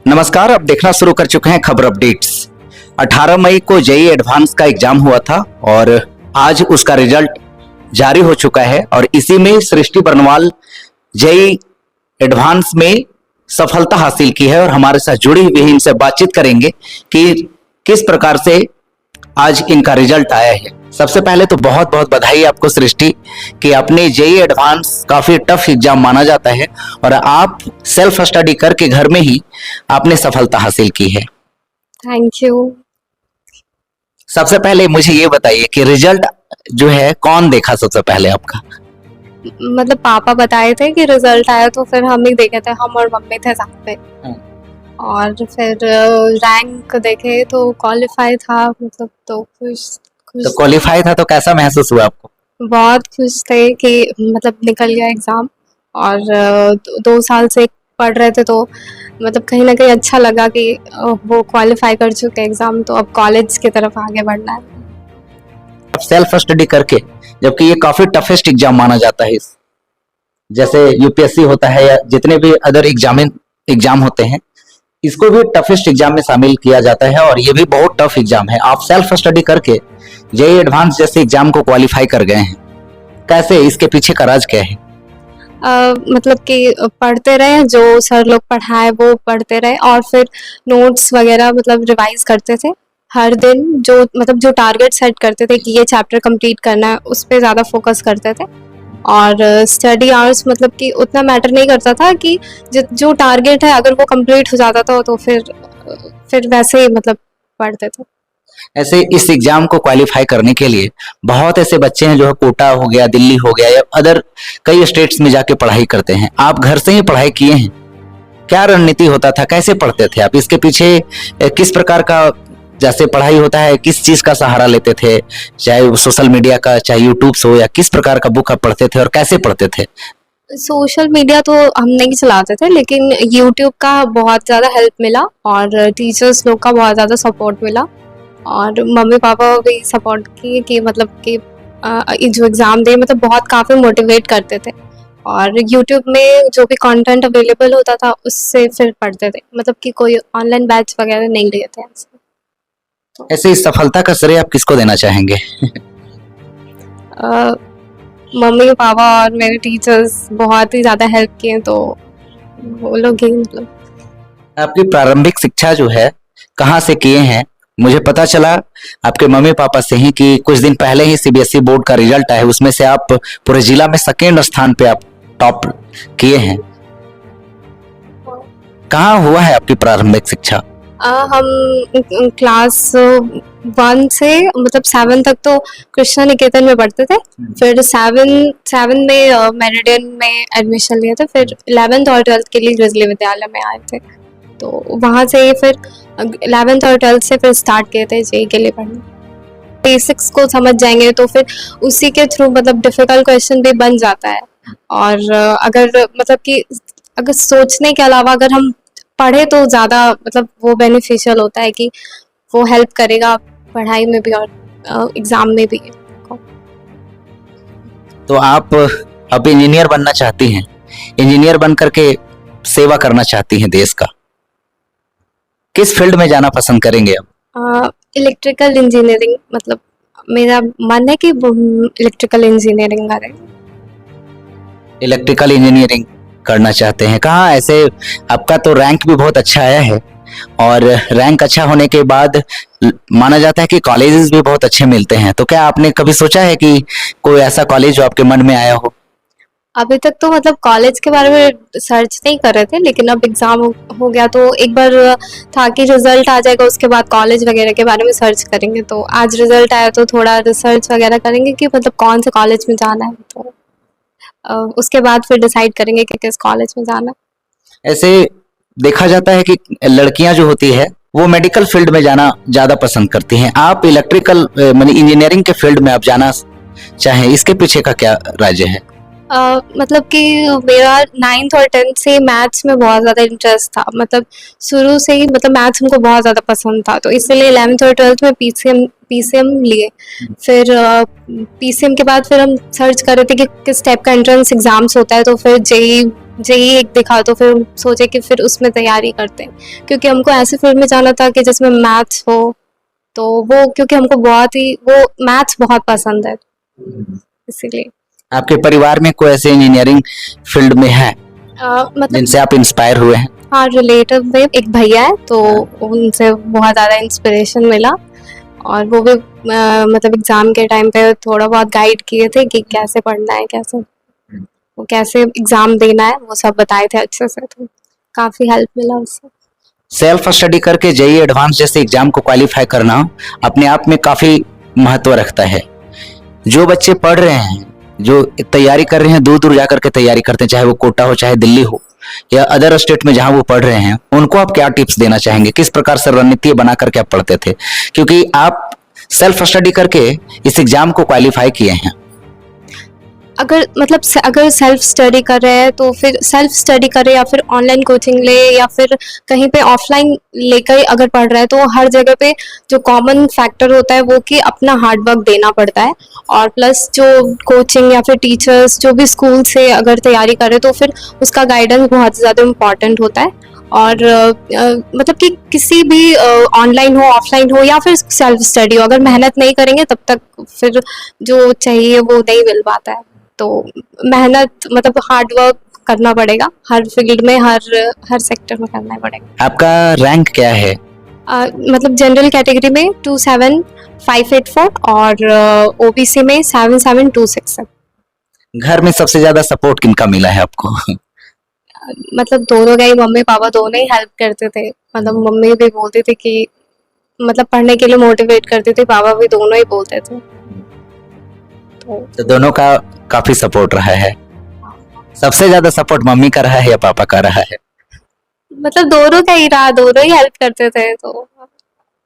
नमस्कार, अब देखना शुरू कर चुके हैं खबर अपडेट्स। 18 मई को जेईई एडवांस का एग्जाम हुआ था और आज उसका रिजल्ट जारी हो चुका है और इसी में सृष्टि बरनवाल जेईई एडवांस में सफलता हासिल की है और हमारे साथ जुड़ी हुई इनसे बातचीत करेंगे कि किस प्रकार से आज इनका रिजल्ट आया है। सबसे पहले तो बहुत बहुत बधाई आपको सृष्टि कि अपने जेईई एडवांस काफी टफ एग्जाम माना जाता है और आप सेल्फ स्टडी करके घर में ही आपने सफलता हासिल की है। Thank you. सबसे पहले मुझे ये बताइए कि रिजल्ट जो है कौन देखा सबसे पहले आपका? मतलब पापा बताए थे कि रिजल्ट आया तो फिर हम ही देखे थे, हम और मम्मी थे साथ पे। और फिर रैंक देखे तो क्वालिफाई था, मतलब तो खुश तो क्वालिफाई था तो कैसा महसूस हुआ आपको? बहुत खुश थे कि मतलब निकल गया एग्जाम। और 2 साल से पढ़ रहे थे तो मतलब कहीं ना कहीं अच्छा लगा कि वो क्वालिफाई कर चुके एग्जाम, तो अब कॉलेज की तरफ आगे बढ़ना है। अब सेल्फ स्टडी करके, जबकि ये काफी टफेस्ट एग्जाम माना जाता है, जैसे यूपीएससी होता है या जितने भी अदर एग्जाम होते हैं, इसको भी टफेस्ट एग्जाम में शामिल किया जाता है और ये भी बहुत टफ एग्जाम है। आप सेल्फ स्टडी करके जेईई एडवांस जैसे एग्जाम को क्वालिफाई कर गए हैं, कैसे, इसके पीछे का राज क्या है? मतलब कि पढ़ते रहे, जो सर लोग पढ़ाए वो पढ़ते रहे और फिर नोट्स वगैरह मतलब रिवाइज करते थे हर दिन। जो मतलब जो टारगेट सेट करते थे कि ये चैप्टर कंप्लीट करना है, उस पर ज़्यादा फोकस करते थे। और स्टडी आवर्स मतलब कि उतना मैटर नहीं करता था कि जो टारगेट है अगर वो कंप्लीट हो जाता था तो फिर वैसे ही मतलब पढ़ते थे। ऐसे इस एग्जाम को क्वालिफाई करने के लिए बहुत ऐसे बच्चे हैं जो है कोटा हो गया, दिल्ली हो गया या अदर कई स्टेट्स में जाके पढ़ाई करते हैं। आप घर से ही पढ़ाई किए हैं, क्या रणनीति होता था, कैसे पढ़ते थे आप? इसके पीछे किस प्रकार का जैसे पढ़ाई होता है, किस चीज का सहारा लेते थे, चाहे वो सोशल मीडिया का, चाहे यूट्यूब हो, या किस प्रकार का बुक आप पढ़ते थे और कैसे पढ़ते थे? सोशल मीडिया तो हम नहीं चलाते थे, लेकिन यूट्यूब का बहुत ज़्यादा हेल्प मिला और टीचर्स लोग का बहुत ज़्यादा सपोर्ट मिला और मम्मी पापा भी सपोर्ट किए कि मतलब कि जो एग्ज़ाम दे मतलब बहुत काफ़ी मोटिवेट करते थे। और यूट्यूब में जो भी कंटेंट अवेलेबल होता था उससे फिर पढ़ते थे, मतलब कि कोई ऑनलाइन बैच वगैरह नहीं लिए थे ऐसे। ऐसे इस सफलता का श्रेय आप किसको देना चाहेंगे? मम्मी पापा और मेरे टीचर्स बहुत ही ज़्यादा हेल्प किए, तो वो लोग ही मतलब। आपकी प्रारंभिक शिक्षा जो है कहाँ से किए हैं? मुझे पता चला आपके मम्मी पापा से ही कि कुछ दिन पहले ही सीबीएसई बोर्ड का रिजल्ट आया, उसमें से आप पूरे जिला में सेकेंड स्थान पे आप टॉप किए हैं। कहाँ हुआ है आपकी प्रारंभिक शिक्षा? हम क्लास 1 से मतलब 7 तक तो कृष्णा निकेतन में पढ़ते थे। फिर 7 में मेरिडियन में एडमिशन लिए थे। फिर 11th और 12th के लिए grizzly विद्यालय में आए थे, तो वहाँ से फिर 11th और 12th से फिर स्टार्ट किए थे जेईई के लिए पढ़ना। बेसिक्स को समझ जाएंगे तो फिर उसी के थ्रू मतलब डिफिकल्ट क्वेश्चन भी बन जाता है। और अगर मतलब कि अगर सोचने के अलावा अगर हम पढ़े तो ज़्यादा मतलब वो बेनिफिशियल होता है कि वो हेल्प करेगा पढ़ाई में भी और एग्ज़ाम में भी। तो आप अब इंजीनियर बनना चाहती हैं, इंजीनियर बन करके सेवा करना चाहती हैं देश का, किस फील्ड में जाना पसंद करेंगे अब? इलेक्ट्रिकल इंजीनियरिंग, मतलब मेरा मन है कि इलेक्ट्रिकल इंजीनियरिंग करें। इलेक्ट्रिकल इंजीनियरिंग करना चाहते हैं। कहाँ, ऐसे आपका तो रैंक भी बहुत अच्छा आया है और रैंक अच्छा होने के बाद माना जाता है कि कॉलेजेस भी बहुत अच्छे मिलते हैं, तो क्या आपने कभी सोचा है कि कोई ऐसा कॉलेज जो आपके मन में आया हो? अभी तक तो मतलब कॉलेज के बारे में सर्च नहीं कर रहे थे, लेकिन अब एग्ज़ाम हो गया तो एक बार था कि रिजल्ट आ जाएगा उसके बाद कॉलेज वगैरह के बारे में सर्च करेंगे। तो आज रिजल्ट आया तो थोड़ा रिसर्च वगैरह करेंगे कि मतलब कौन से कॉलेज में जाना है, तो उसके बाद फिर डिसाइड करेंगे कि किस कॉलेज में जाना। ऐसे देखा जाता है कि लड़कियां जो होती है वो मेडिकल फील्ड में जाना ज्यादा पसंद करती हैं, आप इलेक्ट्रिकल माने इंजीनियरिंग के फील्ड में आप जाना चाहें, इसके पीछे का क्या राज है? मतलब कि मेरा 9th और 10th से मैथ्स में बहुत ज़्यादा इंटरेस्ट था, मतलब शुरू से ही मतलब मैथ्स हमको बहुत ज़्यादा पसंद था, तो इसलिए 11th और 12th में पीसीएम लिए। फिर पीसीएम के बाद फिर हम सर्च कर रहे थे कि किस टाइप का एंट्रेंस एग्जाम्स होता है, तो फिर जेईई जेई एक दिखा तो फिर सोचे कि फिर उसमें तैयारी करते हैं, क्योंकि हमको ऐसे फील्ड में जाना था कि जिसमें मैथ्स हो, तो वो क्योंकि हमको बहुत ही वो मैथ्स बहुत पसंद है इसीलिए। आपके परिवार में कोई ऐसे इंजीनियरिंग फील्ड में है मतलब जिनसे आप इंस्पायर हुए हैं? हाँ, रिलेटिव में एक भैया है, तो उनसे बहुत ज़्यादा इंस्पिरेशन मिला, और वो भी मतलब एग्जाम के टाइम पे थोड़ा बहुत गाइड किए थे कि कैसे पढ़ना है, कैसे वो कैसे एग्जाम देना है, वो सब बताए थे अच्छे से, तो काफी हेल्प मिला उससे। सेल्फ स्टडी करके जेई एडवांस जैसे एग्जाम को क्वालिफाई करना अपने आप में काफी महत्व रखता है। जो बच्चे पढ़ रहे हैं, जो तैयारी कर रहे हैं, दूर दूर जाकर के तैयारी करते हैं, चाहे वो कोटा हो, चाहे दिल्ली हो, या अदर स्टेट में जहां वो पढ़ रहे हैं, उनको आप क्या टिप्स देना चाहेंगे? किस प्रकार से रणनीति बना करके आप पढ़ते थे? क्योंकि आप सेल्फ स्टडी करके इस एग्जाम को क्वालिफाई किए हैं। अगर मतलब अगर सेल्फ स्टडी कर रहे हैं तो फिर सेल्फ स्टडी करे, या फिर ऑनलाइन कोचिंग ले, या फिर कहीं पे ऑफलाइन लेकर अगर पढ़ रहा है, तो हर जगह पे जो कॉमन फैक्टर होता है वो कि अपना हार्ड वर्क देना पड़ता है, और प्लस जो कोचिंग या फिर टीचर्स जो भी स्कूल से अगर तैयारी करे तो फिर उसका गाइडेंस बहुत ज़्यादा इम्पॉर्टेंट होता है। और मतलब कि किसी भी ऑनलाइन हो, ऑफलाइन हो, या फिर सेल्फ स्टडी हो, अगर मेहनत नहीं करेंगे तब तक फिर जो चाहिए वो नहीं मिल पाता है। तो मेहनत मतलब हार्ड वर्क करना पड़ेगा, हर फील्ड में, हर सेक्टर में करना पड़ेगा। आपका रैंक क्या है? मतलब जनरल कैटेगरी में 27584 और ओबीसी में 7726 है। घर में सबसे ज्यादा सपोर्ट किनका मिला है आपको? मतलब दोनों का ही, मम्मी पापा दोनों ही हेल्प करते थे। मतलब मम्मी भी बोलती थी कि मतलब पढ़ने के लिए मोटिवेट करती थी, पापा भी दोनों ही बोलते थे। तो दोनों का काफी सपोर्ट रहा है। सबसे ज्यादा सपोर्ट मम्मी का रहा है या पापा का रहा है? मतलब दोनों का ही रहा, दोनों ही हेल्प करते थे। तो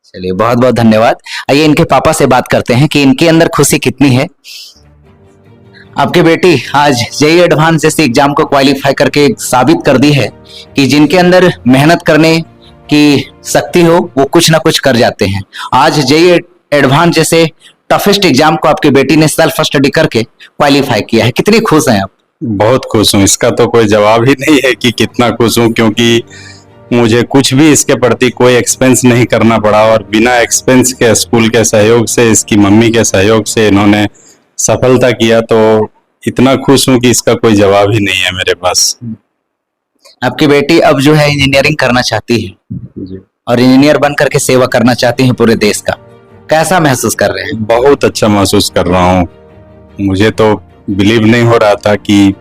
चलिए, बहुत बहुत धन्यवाद। आइए इनके पापा से बात करते हैं कि इनके अंदर खुशी कितनी है। आपकी बेटी आज जेई एडवांस जैसे एग्जाम को क्वालिफाई करके साबित कर दी है कि जिनके अंदर मेहनत करने की शक्ति हो वो कुछ ना कुछ कर जाते हैं। आज जेई एडवांस जैसे टफेस्ट एग्जाम को आपकी बेटी ने सेल्फ स्टडी करके क्वालिफाई किया है। कितनी खुश हैं आप? बहुत खुश हूँ, इसका तो कोई जवाब ही नहीं है कि कितना खुश हूँ, क्योंकि मुझे कुछ भी इसके प्रति कोई एक्सपेंस नहीं करना पड़ा, और बिना एक्सपेंस के स्कूल के सहयोग से, इसकी मम्मी के सहयोग से इन्होंने सफलता किया। तो इतना खुश हूँ कि इसका कोई जवाब ही नहीं है मेरे पास। आपकी बेटी अब जो है इंजीनियरिंग करना चाहती है जी। और इंजीनियर बन करके सेवा करना चाहती है पूरे देश का। कैसा महसूस कर रहे हैं? बहुत अच्छा महसूस कर रहा हूँ। मुझे तो बिलीव नहीं हो रहा था कि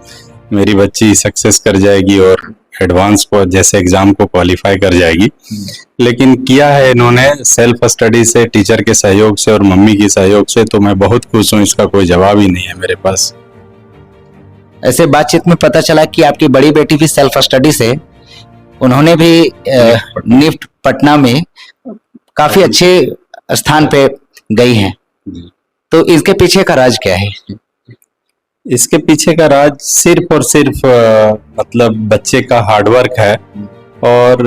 मेरी बच्ची सक्सेस कर जाएगी और एडवांस को जैसे एग्जाम को क्वालिफाई कर जाएगी, लेकिन किया है इन्होंने सेल्फ स्टडी से, टीचर के सहयोग से और मम्मी के सहयोग से। तो मैं बहुत खुश हूँ, इसका कोई जवाब ही नहीं है मेरे पास। ऐसे बातचीत में पता चला कि आपकी बड़ी बेटी भी सेल्फ स्टडी से, उन्होंने भी निफ्ट पटना में काफी अच्छे स्थान पे गई हैं। तो इसके पीछे का राज क्या है? इसके पीछे का राज सिर्फ और सिर्फ मतलब बच्चे का हार्डवर्क है, और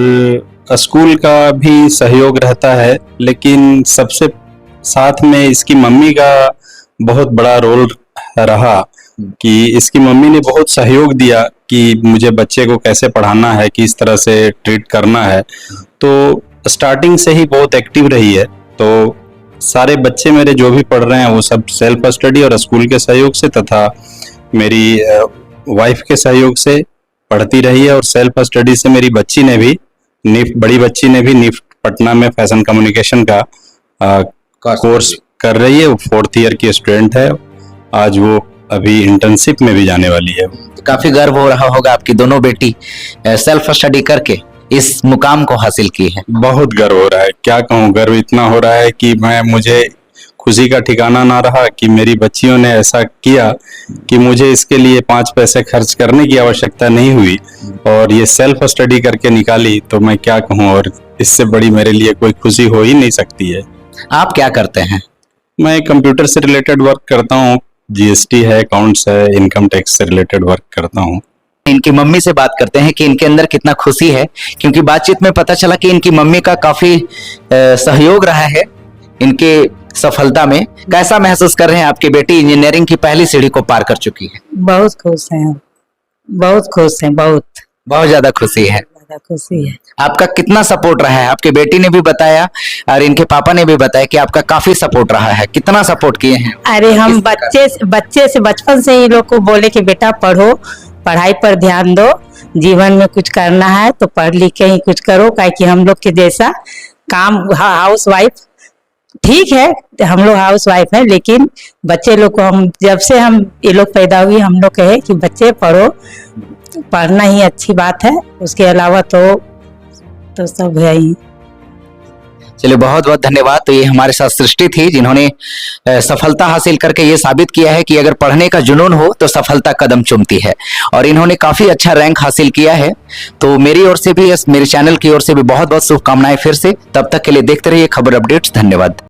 स्कूल का भी सहयोग रहता है, लेकिन सबसे साथ में इसकी मम्मी का बहुत बड़ा रोल रहा कि इसकी मम्मी ने बहुत सहयोग दिया कि मुझे बच्चे को कैसे पढ़ाना है, किस तरह से ट्रीट करना है। तो स्टार्टिंग से ही बहुत एक्टिव रही है। तो सारे बच्चे मेरे जो भी पढ़ रहे हैं वो सब सेल्फ स्टडी और स्कूल के सहयोग से तथा मेरी वाइफ के सहयोग से पढ़ती रही है। और सेल्फ स्टडी से मेरी बच्ची ने भी बड़ी बच्ची ने भी निफ्ट पटना में फैशन कम्युनिकेशन का कोर्स कर रही है। वो 4th ईयर की स्टूडेंट है। आज वो अभी इंटर्नशिप में भी जाने वाली है। काफी गर्व हो रहा होगा आपकी दोनों बेटी सेल्फ स्टडी करके इस मुकाम को हासिल की है। बहुत गर्व हो रहा है, क्या कहूँ, गर्व इतना हो रहा है कि मुझे खुशी का ठिकाना ना रहा कि मेरी बच्चियों ने ऐसा किया कि मुझे इसके लिए 5 पैसे खर्च करने की आवश्यकता नहीं हुई, और ये सेल्फ स्टडी करके निकाली। तो मैं क्या कहूँ, और इससे बड़ी मेरे लिए कोई खुशी हो ही नहीं सकती है। आप क्या करते हैं? मैं कंप्यूटर से रिलेटेड वर्क करता हूँ, जीएसटी है, अकाउंट्स है, इनकम टैक्स से रिलेटेड वर्क करता हूँ। इनकी मम्मी से बात करते हैं कि इनके अंदर कितना खुशी है, क्योंकि बातचीत में पता चला कि इनकी मम्मी का काफी सहयोग रहा है इनके सफलता में। कैसा महसूस कर रहे हैं? आपकी बेटी इंजीनियरिंग की पहली सीढ़ी को पार कर चुकी है। बहुत खुश हैं हम। बहुत खुश हैं, बहुत बहुत ज्यादा खुशी है। ज्यादा खुशी है। आपका कितना सपोर्ट रहा है? आपके बेटी ने भी बताया और इनके पापा ने भी बताया कि आपका काफी सपोर्ट रहा है। कितना सपोर्ट किए हैं? अरे हम किस प्रकार? बच्चे से बचपन से ही लोग को बोले कि बेटा पढ़ो, पढ़ाई पर ध्यान दो, जीवन में कुछ करना है तो पढ़ लिख के ही कुछ करो, काहे कि हम लोग के जैसा काम हाउस वाइफ ठीक है, हम लोग हाउस वाइफ है, लेकिन बच्चे लोग को हम जब से हम ये लोग पैदा हुए हम लोग कहे कि बच्चे पढ़ो, पढ़ना ही अच्छी बात है, उसके अलावा तो सब है ही। चलिए बहुत बहुत धन्यवाद। तो ये हमारे साथ सृष्टि थी जिन्होंने सफलता हासिल करके ये साबित किया है कि अगर पढ़ने का जुनून हो तो सफलता कदम चूमती है, और इन्होंने काफी अच्छा रैंक हासिल किया है। तो मेरी ओर से भी, मेरे चैनल की ओर से भी बहुत बहुत शुभकामनाएं फिर से। तब तक के लिए देखते रहिए खबर अपडेट्स। धन्यवाद।